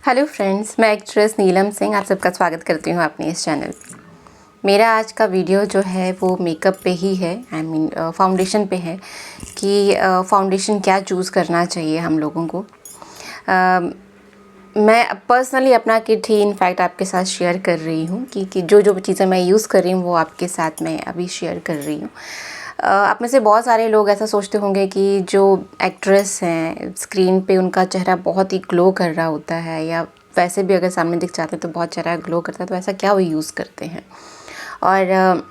Hello friends, मैं actress नीलम सिंह आप सबका स्वागत करती हूँ अपने इस चैनल पे। मेरा आज का वीडियो जो है वो मेकअप पे ही है, फाउंडेशन पे है कि फाउंडेशन क्या चूज़ करना चाहिए हम लोगों को। मैं पर्सनली अपना किट ही इनफैक्ट आपके साथ शेयर कर रही हूँ कि जो चीज़ें मैं यूज़ कर रही हूँ वो आपके साथ मैं अभी शेयर कर रही हूँ। आप में से बहुत सारे लोग ऐसा सोचते होंगे कि जो एक्ट्रेस हैं स्क्रीन पे उनका चेहरा बहुत ही ग्लो कर रहा होता है, या वैसे भी अगर सामने दिख जाते हैं तो बहुत चेहरा ग्लो करता है, तो ऐसा क्या वो यूज़ करते हैं। और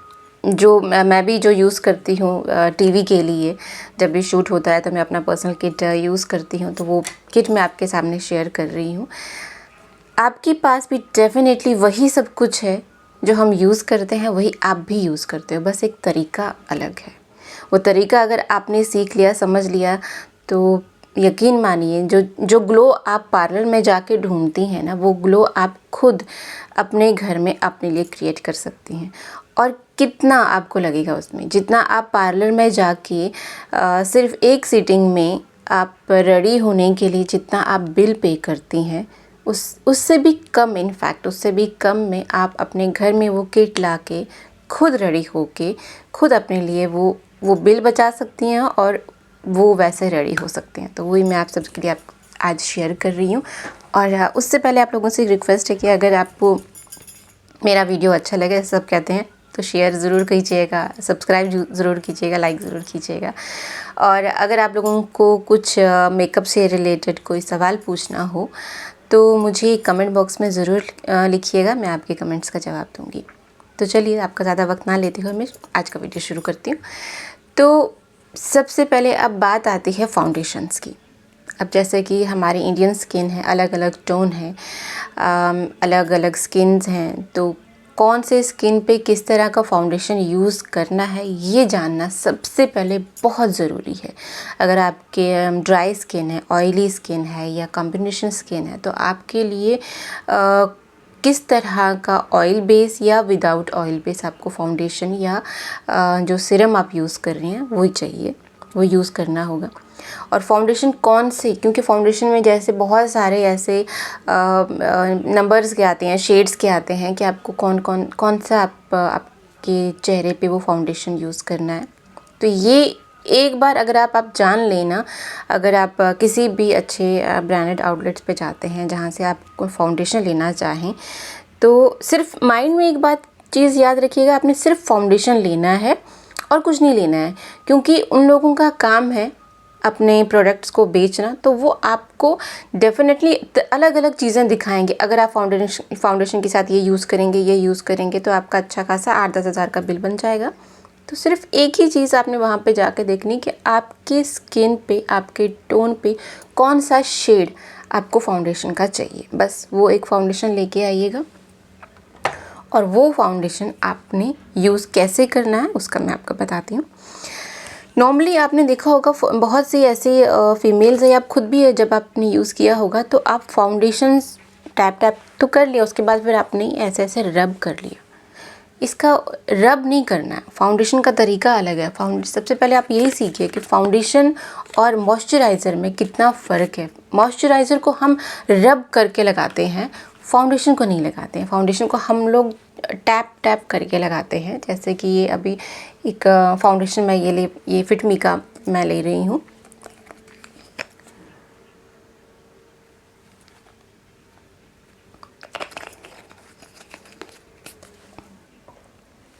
जो मैं भी जो यूज़ करती हूँ टीवी के लिए, जब भी शूट होता है तो मैं अपना पर्सनल किट यूज़ करती हूँ, तो वो किट मैं आपके सामने शेयर कर रही हूँ। आपके पास भी डेफ़िनेटली वही सब कुछ है जो हम यूज़ करते हैं, वही आप भी यूज़ करते हो, बस एक तरीका अलग है। वो तरीका अगर आपने सीख लिया, समझ लिया, तो यकीन मानिए जो ग्लो आप पार्लर में जाके ढूंढती हैं ना, वो ग्लो आप खुद अपने घर में अपने लिए क्रिएट कर सकती हैं। और कितना आपको लगेगा उसमें, जितना आप पार्लर में जाके सिर्फ एक सीटिंग में आप रेडी होने के लिए जितना आप बिल पे करती हैं, उससे भी कम, इनफैक्ट उससे भी कम में आप अपने घर में वो किट लाके खुद रेडी होके खुद अपने लिए वो बिल बचा सकती हैं और वो वैसे रेडी हो सकते हैं। तो वही मैं आप सबके लिए आज शेयर कर रही हूँ। और उससे पहले आप लोगों से रिक्वेस्ट है कि अगर आपको मेरा वीडियो अच्छा लगे, सब कहते हैं, तो शेयर ज़रूर कीजिएगा, सब्सक्राइब ज़रूर कीजिएगा, लाइक ज़रूर कीजिएगा। और अगर आप लोगों को कुछ मेकअप से रिलेटेड कोई सवाल पूछना हो तो मुझे कमेंट बॉक्स में ज़रूर लिखिएगा, मैं आपके कमेंट्स का जवाब दूँगी। तो चलिए आपका ज़्यादा वक्त ना लेते हुए मैं आज का वीडियो शुरू करती हूँ। तो सबसे पहले अब बात आती है फाउंडेशंस की। अब जैसे कि हमारी इंडियन स्किन है, अलग अलग टोन है, अलग अलग स्किन्स हैं, तो कौन से स्किन पे किस तरह का फाउंडेशन यूज़ करना है ये जानना सबसे पहले बहुत ज़रूरी है। अगर आपके ड्राई स्किन है, ऑयली स्किन है या कॉम्बिनेशन स्किन है, तो आपके लिए किस तरह का ऑयल बेस या विदाउट ऑयल बेस आपको फाउंडेशन या जो सीरम आप यूज़ कर रही हैं वो चाहिए, वो यूज़ करना होगा। और फाउंडेशन कौन से, क्योंकि फाउंडेशन में जैसे बहुत सारे ऐसे नंबर्स के आते हैं, शेड्स के आते हैं कि आपको कौन सा आपके चेहरे पे वो फाउंडेशन यूज़ करना है। तो ये एक बार अगर आप जान लेना, अगर आप किसी भी अच्छे ब्रांडेड आउटलेट्स पे जाते हैं जहाँ से आप कोई फाउंडेशन लेना चाहें, तो सिर्फ माइंड में एक बात चीज़ याद रखिएगा, आपने सिर्फ फाउंडेशन लेना है और कुछ नहीं लेना है। क्योंकि उन लोगों का काम है अपने प्रोडक्ट्स को बेचना, तो वो आपको डेफिनेटली अलग अलग चीज़ें दिखाएंगे। अगर आप फाउंडेशन के साथ ये यूज़ करेंगे तो आपका अच्छा खासा 8-10 हज़ार का बिल बन जाएगा। तो सिर्फ एक ही चीज़ आपने वहाँ पे जाके देखनी कि आपके स्किन पे, आपके टोन पे कौन सा शेड आपको फाउंडेशन का चाहिए। बस वो एक फाउंडेशन लेके आइएगा और वो फाउंडेशन आपने यूज़ कैसे करना है उसका मैं आपको बताती हूँ। नॉर्मली आपने देखा होगा बहुत सी ऐसी फीमेल्स है, आप खुद भी है, जब आपने यूज़ किया होगा तो आप फाउंडेशन टैप तो कर लिया, उसके बाद फिर आपने ऐसे ऐसे रब कर लिया। इसका रब नहीं करना है, फाउंडेशन का तरीका अलग है। सबसे पहले आप यही सीखिए कि फाउंडेशन और मॉइस्चराइज़र में कितना फ़र्क है। मॉइस्चराइज़र को हम रब करके लगाते हैं, फाउंडेशन को नहीं लगाते हैं। फाउंडेशन को हम लोग टैप करके लगाते हैं। जैसे कि ये अभी एक फाउंडेशन मैं ये फिट मी का मैं ले रही हूँ।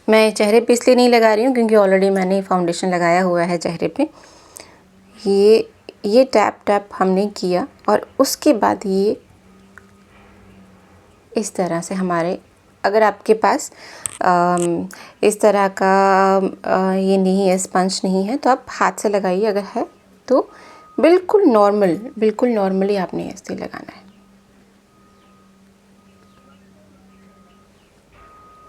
मैं चेहरे पे इसलिए नहीं लगा रही हूँ क्योंकि ऑलरेडी मैंने फाउंडेशन लगाया हुआ है चेहरे पे। ये टैप हमने किया और उसके बाद ये इस तरह से हमारे, अगर आपके पास इस तरह का ये नहीं है, स्पंज नहीं है, तो आप हाथ से लगाइए। अगर है तो बिल्कुल नॉर्मली आपने ऐसे लगाना है।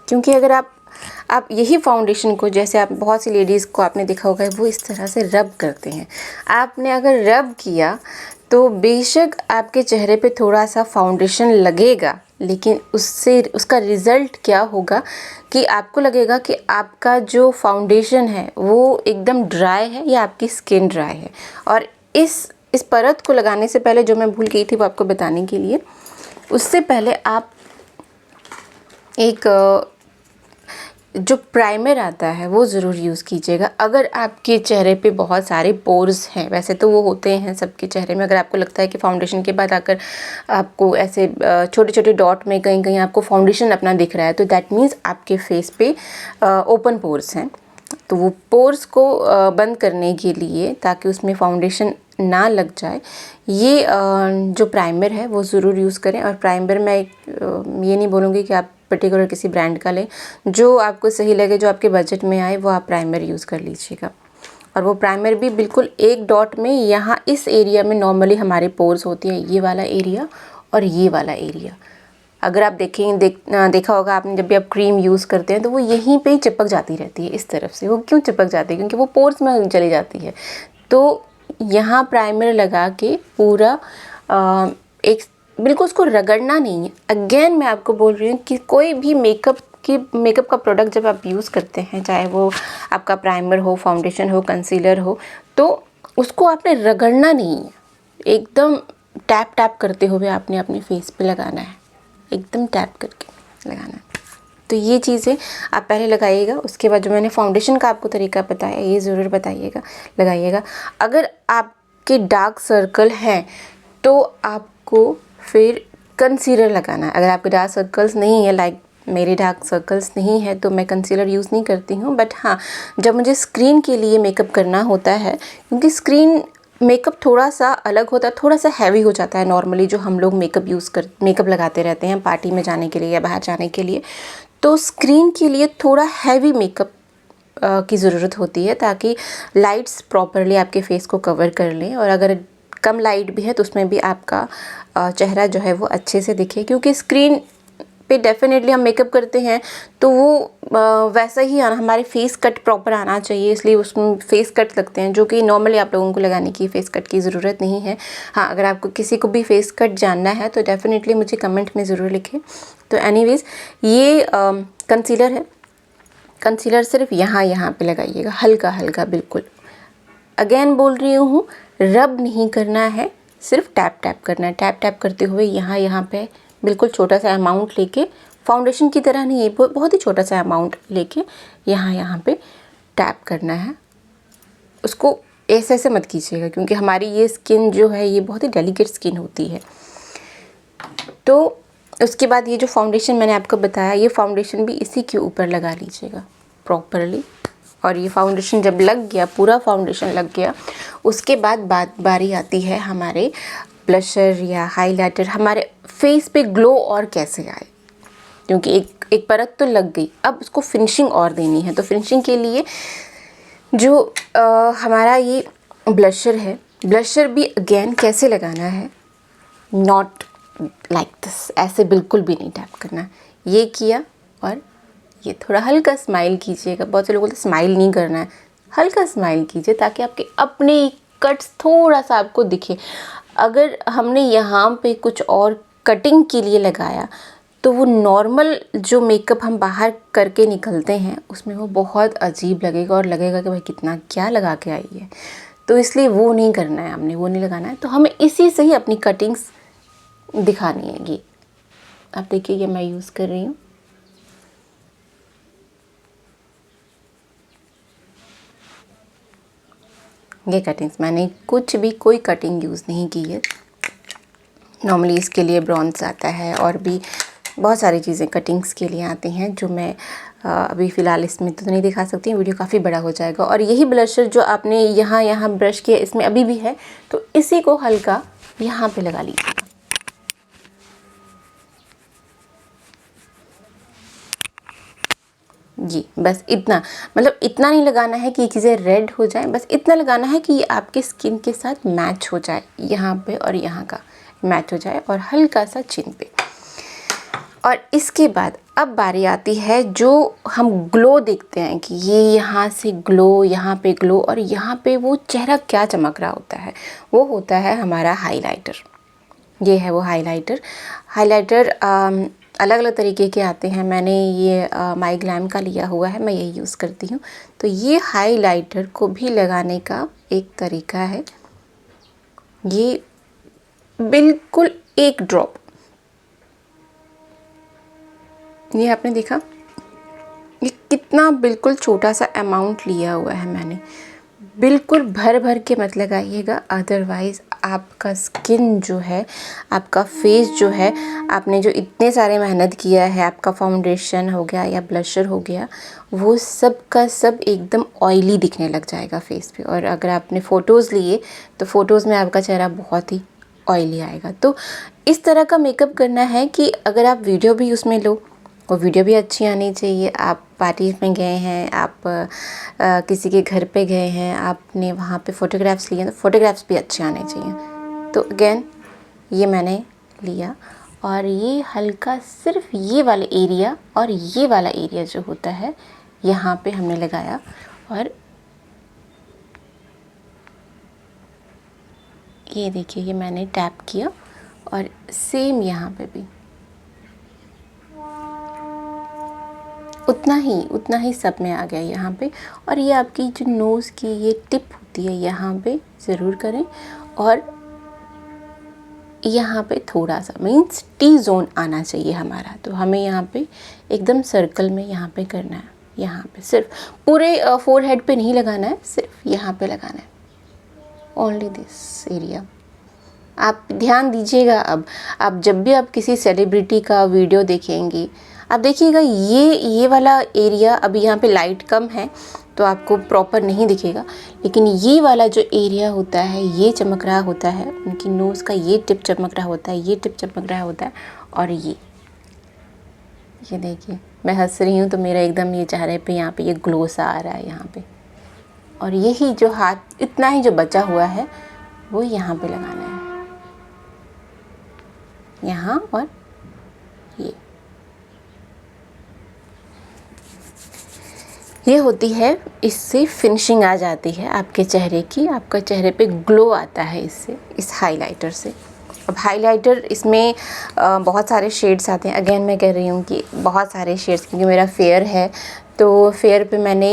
क्योंकि अगर आप यही फाउंडेशन को, जैसे आप बहुत सी लेडीज़ को आपने देखा होगा वो इस तरह से रब करते हैं, आपने अगर रब किया तो बेशक आपके चेहरे पे थोड़ा सा फाउंडेशन लगेगा, लेकिन उसका रिज़ल्ट क्या होगा कि आपको लगेगा कि आपका जो फाउंडेशन है वो एकदम ड्राई है या आपकी स्किन ड्राई है। और इस परत को लगाने से पहले जो मैं भूल गई थी वो आपको बताने के लिए, उससे पहले आप एक जो प्राइमर आता है वो ज़रूर यूज़ कीजिएगा। अगर आपके चेहरे पे बहुत सारे पोर्स हैं, वैसे तो वो होते हैं सबके चेहरे में, अगर आपको लगता है कि फाउंडेशन के बाद आकर आपको ऐसे छोटे छोटे डॉट में कहीं कहीं आपको फाउंडेशन अपना दिख रहा है, तो दैट मीन्स आपके फेस पे ओपन पोर्स हैं। तो वो पोर्स को बंद करने के लिए, ताकि उसमें फाउंडेशन ना लग जाए, ये जो प्राइमर है वो ज़रूर यूज़ करें। और प्राइमर मैं ये नहीं बोलूँगी कि आप पर्टिकुलर किसी ब्रांड का लें, जो आपको सही लगे, जो आपके बजट में आए, वो आप प्राइमर यूज़ कर लीजिएगा। और वो प्राइमर भी बिल्कुल एक डॉट में, यहाँ इस एरिया में नॉर्मली हमारे पोर्स होती हैं, ये वाला एरिया और ये वाला एरिया। अगर आप देखा होगा आपने, जब भी आप क्रीम यूज़ करते हैं तो वो यहीं पे ही चिपक जाती रहती है इस तरफ से। वो क्यों चिपक जाती है? क्योंकि वो पोर्स में चली जाती है। तो यहाँ प्राइमर लगा के पूरा एक बिल्कुल उसको रगड़ना नहीं है। अगेन मैं आपको बोल रही हूँ कि कोई भी मेकअप का प्रोडक्ट जब आप यूज़ करते हैं, चाहे वो आपका प्राइमर हो, फाउंडेशन हो, कंसीलर हो, तो उसको आपने रगड़ना नहीं है। एकदम टैप टैप करते हुए आपने अपने फेस पे लगाना है, एकदम टैप करके लगाना है। तो ये चीज़ें आप पहले लगाइएगा। उसके बाद जो मैंने फाउंडेशन का आपको तरीका बताया, ये ज़रूर लगाइएगा। अगर आपके डार्क सर्कल हैं तो आपको फिर कंसीलर लगाना है। अगर आपके डार्क सर्कल्स नहीं है, लाइक मेरे डार्क सर्कल्स नहीं है, तो मैं कंसीलर यूज़ नहीं करती हूँ। बट हाँ, जब मुझे स्क्रीन के लिए मेकअप करना होता है, क्योंकि स्क्रीन मेकअप थोड़ा सा अलग होता है, थोड़ा सा हैवी हो जाता है नॉर्मली जो हम लोग मेकअप लगाते रहते हैं पार्टी में जाने के लिए या बाहर जाने के लिए, तो स्क्रीन के लिए थोड़ा हैवी मेकअप की ज़रूरत होती है, ताकि लाइट्स प्रॉपरली आपके फेस को कवर कर लें। और अगर कम लाइट भी है तो उसमें भी आपका चेहरा जो है वो अच्छे से दिखे, क्योंकि स्क्रीन पे डेफिनेटली हम मेकअप करते हैं तो वो वैसा ही हमारे फेस कट प्रॉपर आना चाहिए, इसलिए उसमें फेस कट लगते हैं, जो कि नॉर्मली आप लोगों को लगाने की फेस कट की ज़रूरत नहीं है। हाँ, अगर आपको किसी को भी फेस कट जानना है तो डेफिनेटली मुझे कमेंट में ज़रूर लिखें। तो एनीवेज़, ये कंसीलर है। कंसीलर सिर्फ यहाँ पे लगाइएगा, हल्का हल्का, बिल्कुल। अगेन बोल रही हूँ, रब नहीं करना है, सिर्फ टैप टैप करना है। टैप टैप करते हुए यहाँ पे बिल्कुल छोटा सा अमाउंट लेके, फाउंडेशन की तरह नहीं, बहुत ही छोटा सा अमाउंट लेके यहाँ पे टैप करना है। उसको ऐसे मत कीजिएगा, क्योंकि हमारी ये स्किन जो है ये बहुत ही डेलिकेट स्किन होती है। तो उसके बाद ये जो फाउंडेशन मैंने आपको बताया, ये फाउंडेशन भी इसी के ऊपर लगा लीजिएगा प्रॉपरली। और ये फाउंडेशन जब लग गया, पूरा फाउंडेशन लग गया, उसके बाद बारी आती है हमारे ब्लशर या हाइलाइटर, हमारे फेस पे ग्लो और कैसे आए। क्योंकि एक परत तो लग गई, अब उसको फिनिशिंग और देनी है। तो फिनिशिंग के लिए जो हमारा ये ब्लशर है, ब्लशर भी अगेन कैसे लगाना है, नॉट लाइक दिस, ऐसे बिल्कुल भी नहीं टैप करना। ये किया और ये थोड़ा हल्का स्माइल कीजिएगा। बहुत से लोग बोलते हैं स्माइल नहीं करना है, हल्का स्माइल कीजिए ताकि आपके अपने कट्स थोड़ा सा आपको दिखे। अगर हमने यहाँ पे कुछ और कटिंग के लिए लगाया तो वो नॉर्मल जो मेकअप हम बाहर करके निकलते हैं उसमें वो बहुत अजीब लगेगा और लगेगा कि भाई कितना क्या लगा के आई है। तो इसलिए वो नहीं करना है, हमने वो नहीं लगाना है। तो हमें इसी से ही अपनी कटिंग्स दिखानी है। ये आप देखिए, ये मैं यूज़ कर रही हूँ। ये कटिंग्स मैंने कोई कटिंग यूज़ नहीं की है। नॉर्मली इसके लिए ब्रॉन्ज आता है और भी बहुत सारी चीज़ें कटिंग्स के लिए आती हैं, जो मैं अभी फ़िलहाल इसमें तो नहीं दिखा सकती, वीडियो काफ़ी बड़ा हो जाएगा। और यही ब्लशर जो आपने यहाँ ब्रश किया, इसमें अभी भी है, तो इसी को हल्का यहाँ पे लगा लीजिए। जी, बस इतना, मतलब इतना नहीं लगाना है कि ये चीज़ें रेड हो जाएं, बस इतना लगाना है कि ये आपके स्किन के साथ मैच हो जाए, यहाँ पे और यहाँ का मैच हो जाए, और हल्का सा चिन पे। और इसके बाद अब बारी आती है जो हम ग्लो देखते हैं कि ये यहाँ से ग्लो, यहाँ पे ग्लो, और यहाँ पे वो चेहरा क्या चमक रहा होता है, वो होता है हमारा हाइलाइटर। ये है वो हाइलाइटर अलग अलग तरीके के आते हैं। मैंने ये माई ग्लैम का लिया हुआ है, मैं यही यूज़ करती हूँ। तो ये हाइलाइटर को भी लगाने का एक तरीका है, ये बिल्कुल एक ड्रॉप ये आपने देखा, ये कितना बिल्कुल छोटा सा अमाउंट लिया हुआ है मैंने। बिल्कुल भर भर के मत लगाइएगा, अदरवाइज़ आपका स्किन जो है, आपका फेस जो है, आपने जो इतने सारे मेहनत किया है, आपका फाउंडेशन हो गया या ब्लशर हो गया, वो सब का सब एकदम ऑयली दिखने लग जाएगा फेस पे। और अगर आपने फ़ोटोज़ लिए तो फ़ोटोज़ में आपका चेहरा बहुत ही ऑयली आएगा। तो इस तरह का मेकअप करना है कि अगर आप वीडियो भी उसमें लो, वो वीडियो भी अच्छी आनी चाहिए। आप पार्टी में गए हैं, आप किसी के घर पे गए हैं, आपने वहाँ पे फ़ोटोग्राफ्स लिए हैं, तो फ़ोटोग्राफ्स भी अच्छे आने चाहिए। तो अगेन ये मैंने लिया और ये हल्का सिर्फ ये वाले एरिया और ये वाला एरिया जो होता है यहाँ पे हमने लगाया। और ये देखिए, ये मैंने टैप किया और सेम यहाँ पे भी उतना ही सब में आ गया यहाँ पे। और ये आपकी जो नोज़ की ये टिप होती है यहाँ पे ज़रूर करें। और यहाँ पे थोड़ा सा मीन्स टी जोन आना चाहिए हमारा, तो हमें यहाँ पे एकदम सर्कल में यहाँ पे करना है। यहाँ पे सिर्फ पूरे फोरहेड पे नहीं लगाना है, सिर्फ यहाँ पे लगाना है, ओनली दिस एरिया। आप ध्यान दीजिएगा। अब आप जब भी आप किसी सेलिब्रिटी का वीडियो देखेंगी, आप देखिएगा ये वाला एरिया, अभी यहाँ पे लाइट कम है तो आपको प्रॉपर नहीं दिखेगा, लेकिन ये वाला जो एरिया होता है ये चमक रहा होता है, उनकी नोज़ का ये टिप चमक रहा होता है, ये टिप चमक रहा होता है। और ये देखिए, मैं हंस रही हूँ तो मेरा एकदम ये चेहरे पे यहाँ पे ये ग्लो सा आ रहा है यहाँ पे। और यही जो हाथ इतना ही जो बचा हुआ है वो यहाँ पे लगाना है, यहाँ और ये होती है, इससे फिनिशिंग आ जाती है आपके चेहरे की, आपका चेहरे पे ग्लो आता है इससे, इस हाइलाइटर से। अब हाइलाइटर इसमें बहुत सारे शेड्स आते हैं। अगेन मैं कह रही हूँ कि बहुत सारे शेड्स, क्योंकि मेरा फेयर है तो फेयर पे मैंने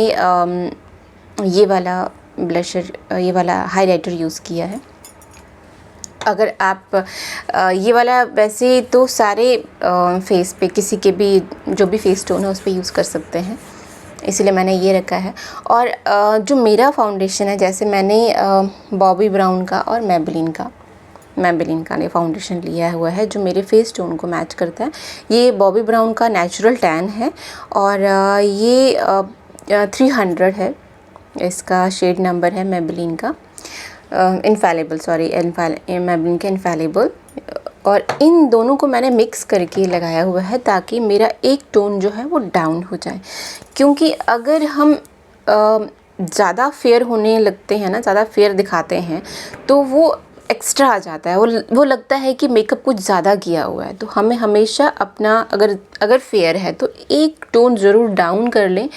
ये वाला ब्लशर, ये वाला हाइलाइटर यूज़ किया है। अगर आप ये वाला वैसे तो सारे फेस पे, किसी के भी जो भी फेस टोन है उस पर यूज़ कर सकते हैं, इसीलिए मैंने ये रखा है। और जो मेरा फाउंडेशन है, जैसे मैंने बॉबी ब्राउन का और मैबेलिन का ने फाउंडेशन लिया हुआ है जो मेरे फेस टोन को मैच करता है। ये बॉबी ब्राउन का नेचुरल टैन है और ये 300 है, इसका शेड नंबर है मैबेलिन का इनफैलिबल, मैबेलिन का इनफैलिबल। और इन दोनों को मैंने मिक्स करके लगाया हुआ है ताकि मेरा एक टोन जो है वो डाउन हो जाए। क्योंकि अगर हम ज़्यादा फेयर होने लगते हैं ना, ज़्यादा फेयर दिखाते हैं, तो वो एक्स्ट्रा आ जाता है, वो लगता है कि मेकअप कुछ ज़्यादा किया हुआ है। तो हमें हमेशा अपना अगर फेयर है तो एक टोन ज़रूर डाउन कर लें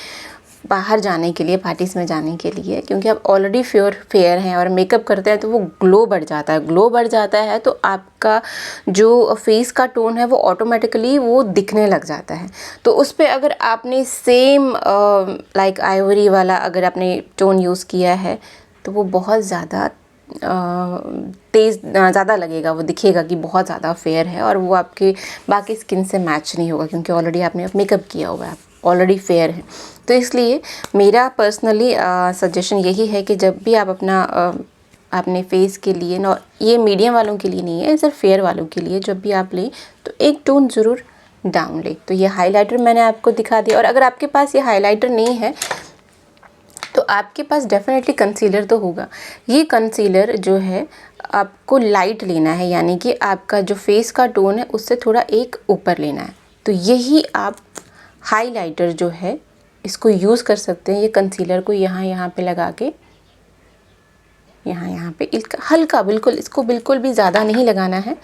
बाहर जाने के लिए, पार्टीज़ में जाने के लिए। क्योंकि आप ऑलरेडी फेयर हैं और मेकअप करते हैं तो वो ग्लो बढ़ जाता है, तो आपका जो फेस का टोन है वो ऑटोमेटिकली वो दिखने लग जाता है। तो उस पर अगर आपने सेम लाइक आइवरी वाला अगर आपने टोन यूज़ किया है तो वो बहुत ज़्यादा तेज़ ज़्यादा लगेगा, वो दिखेगा कि बहुत ज़्यादा फेयर है और वो आपके बाकी स्किन से मैच नहीं होगा, क्योंकि ऑलरेडी आपने मेकअप किया हुआ है, ऑलरेडी फेयर है। तो इसलिए मेरा पर्सनली सजेशन यही है कि जब भी आप अपने फेस के लिए ना, ये मीडियम वालों के लिए नहीं है, सिर्फ फेयर वालों के लिए, जब भी आप लें तो एक टोन ज़रूर डाउन लें। तो ये हाइलाइटर मैंने आपको दिखा दिया। और अगर आपके पास ये हाइलाइटर नहीं है तो आपके पास डेफिनेटली कंसीलर तो होगा। ये कंसीलर जो है आपको लाइट लेना है, यानी कि आपका जो फेस का टोन है उससे थोड़ा एक ऊपर लेना है। तो यही आप हाइलाइटर जो है इसको यूज़ कर सकते हैं। ये कंसीलर को यहाँ पे लगा के, यहाँ पे हल्का, बिल्कुल इसको बिल्कुल भी ज़्यादा नहीं लगाना है,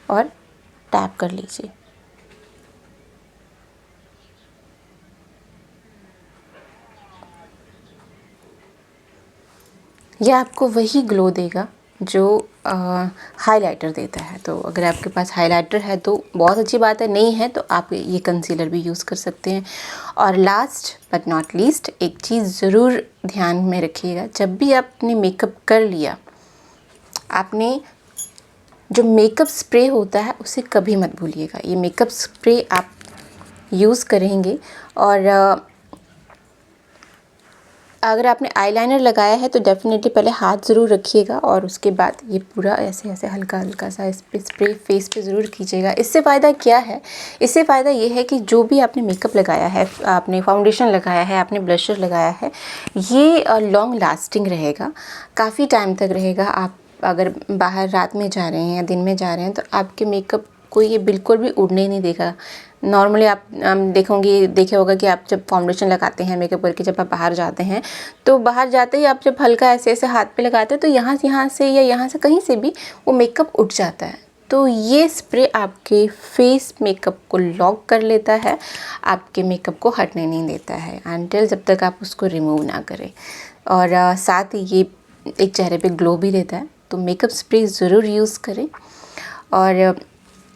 और टैप कर लीजिए। यह आपको वही ग्लो देगा जो हाइलाइटर देता है। तो अगर आपके पास हाइलाइटर है तो बहुत अच्छी बात है, नहीं है तो आप ये कंसीलर भी यूज़ कर सकते हैं। और लास्ट बट नॉट लीस्ट एक चीज़ ज़रूर ध्यान में रखिएगा, जब भी आपने मेकअप कर लिया, आपने जो मेकअप स्प्रे होता है उसे कभी मत भूलिएगा। ये मेकअप स्प्रे आप यूज़ करेंगे। और अगर आपने आईलाइनर लगाया है तो डेफ़िनेटली पहले हाथ ज़रूर रखिएगा और उसके बाद ये पूरा ऐसे ऐसे हल्का हल्का सा इस पे स्प्रे फेस पे ज़रूर कीजिएगा। इससे फ़ायदा क्या है, इससे फ़ायदा ये है कि जो भी आपने मेकअप लगाया है, आपने फाउंडेशन लगाया है, आपने ब्लशर लगाया है, ये लॉन्ग लास्टिंग रहेगा, काफ़ी टाइम तक रहेगा। आप अगर बाहर रात में जा रहे हैं या दिन में जा रहे हैं तो आपके मेकअप को ये बिल्कुल भी उड़ने नहीं देगा। नॉर्मली आप देखे होगा कि आप जब फाउंडेशन लगाते हैं मेकअप करके, जब आप बाहर जाते हैं तो बाहर जाते ही आप जब हल्का ऐसे ऐसे हाथ पे लगाते हैं तो यहाँ से या यहाँ से कहीं से भी वो मेकअप उठ जाता है। तो ये स्प्रे आपके फेस मेकअप को लॉक कर लेता है, आपके मेकअप को हटने नहीं देता है अनटिल जब तक आप उसको रिमूव ना करें। और साथ ही ये एक चेहरे पे ग्लो भी देता है। तो मेकअप स्प्रे ज़रूर यूज़ करें। और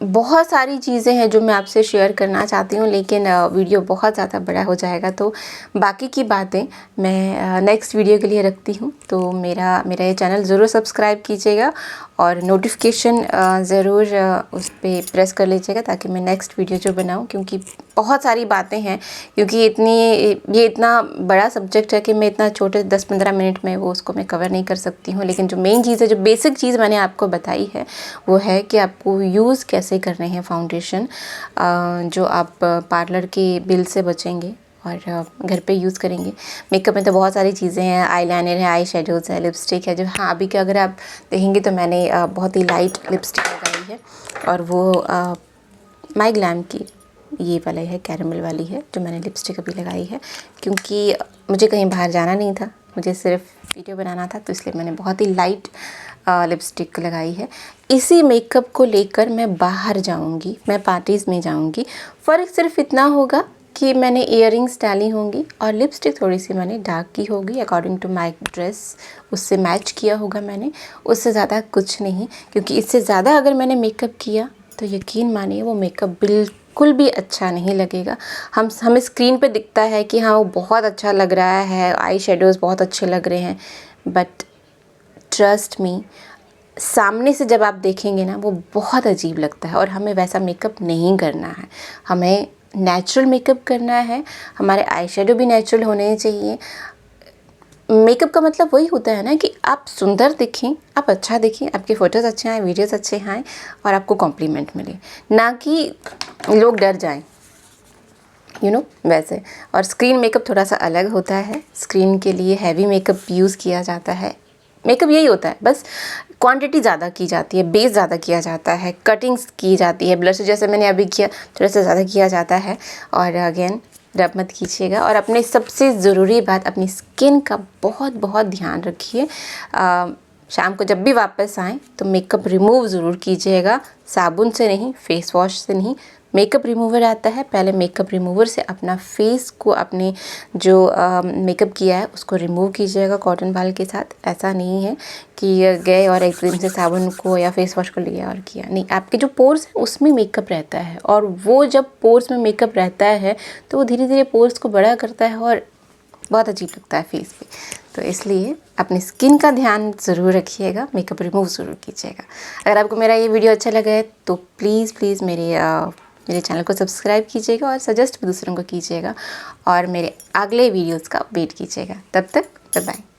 बहुत सारी चीज़ें हैं जो मैं आपसे शेयर करना चाहती हूँ, लेकिन वीडियो बहुत ज़्यादा बड़ा हो जाएगा, तो बाकी की बातें मैं नेक्स्ट वीडियो के लिए रखती हूँ। तो मेरा ये चैनल ज़रूर सब्सक्राइब कीजिएगा और नोटिफिकेशन ज़रूर उस पर प्रेस कर लीजिएगा ताकि मैं नेक्स्ट वीडियो जो बनाऊँ, क्योंकि बहुत सारी बातें हैं, क्योंकि ये इतना बड़ा सब्जेक्ट है कि मैं इतना छोटे 10-15 मिनट में वो उसको मैं कवर नहीं कर सकती हूँ। लेकिन जो मेन चीज़ है, जो बेसिक चीज़ मैंने आपको बताई है, वो है कि आपको यूज़ कैसे करने हैं फाउंडेशन, जो आप पार्लर के बिल से बचेंगे और घर पे यूज़ करेंगे। मेकअप में तो बहुत सारी चीज़ें हैं, आईलाइनर है, आई शेडोज़ है, लिपस्टिक है। जो हाँ अभी के अगर आप देखेंगे तो मैंने बहुत ही लाइट लिपस्टिक लगाई है और वो माई ग्लैम की ये वाला है, कैरेमल वाली है जो मैंने लिपस्टिक अभी लगाई है, क्योंकि मुझे कहीं बाहर जाना नहीं था, मुझे सिर्फ वीडियो बनाना था, तो इसलिए मैंने बहुत ही लाइट लिपस्टिक लगाई है। इसी मेकअप को लेकर मैं बाहर जाऊंगी, मैं पार्टीज़ में जाऊंगी। फ़र्क सिर्फ इतना होगा कि मैंने इयररिंग्स डाली होंगी और लिपस्टिक थोड़ी सी मैंने डार्क की होगी अकॉर्डिंग टू माई ड्रेस, उससे मैच किया होगा मैंने, उससे ज़्यादा कुछ नहीं। क्योंकि इससे ज़्यादा अगर मैंने मेकअप किया तो यकीन मानिए वो मेकअप बिल्कुल भी अच्छा नहीं लगेगा। हमें स्क्रीन पे दिखता है कि हाँ वो बहुत अच्छा लग रहा है, आई शेडोज़ बहुत अच्छे लग रहे हैं, बट ट्रस्ट मी, सामने से जब आप देखेंगे ना वो बहुत अजीब लगता है। और हमें वैसा मेकअप नहीं करना है, हमें नेचुरल मेकअप करना है। हमारे आई शेडो भी नेचुरल होने चाहिए। मेकअप का मतलब वही होता है ना कि आप सुंदर दिखें, आप अच्छा दिखें, आपके फ़ोटोज़ अच्छे आएँ, वीडियोज़ अच्छे आएँ और आपको कॉम्प्लीमेंट मिले, ना कि लोग डर जाएं, वैसे। और स्क्रीन मेकअप थोड़ा सा अलग होता है। स्क्रीन के लिए हैवी मेकअप यूज़ किया जाता है। मेकअप यही होता है, बस क्वांटिटी ज़्यादा की जाती है, बेस ज़्यादा किया जाता है, कटिंग्स की जाती है, ब्लश जैसे मैंने अभी किया थोड़ा सा ज़्यादा किया जाता है। और अगेन रब मत कीजिएगा। और अपने सबसे ज़रूरी बात, अपनी स्किन का बहुत बहुत ध्यान रखिए। शाम को जब भी वापस आएँ तो मेकअप रिमूव ज़रूर कीजिएगा, साबुन से नहीं, फेस वॉश से नहीं। मेकअप रिमूवर आता है, पहले मेकअप रिमूवर से अपना फेस को, अपने जो मेकअप किया है उसको रिमूव कीजिएगा कॉटन बाल के साथ। ऐसा नहीं है कि गए और एकदम से साबुन को या फेस वॉश को लिया और किया, नहीं। आपके जो पोर्स हैं उसमें मेकअप रहता है, और वो जब पोर्स में मेकअप रहता है तो वो धीरे धीरे पोर्स को बड़ा करता है और बहुत अजीब लगता है फेस पे। तो इसलिए अपनी स्किन का ध्यान ज़रूर रखिएगा, मेकअप रिमूव ज़रूर कीजिएगा। अगर आपको मेरा ये वीडियो अच्छा लगा है तो प्लीज़ मेरे चैनल को सब्सक्राइब कीजिएगा और सजेस्ट भी दूसरों को कीजिएगा और मेरे अगले वीडियोज़ का वेट कीजिएगा। तब तक बाय बाय।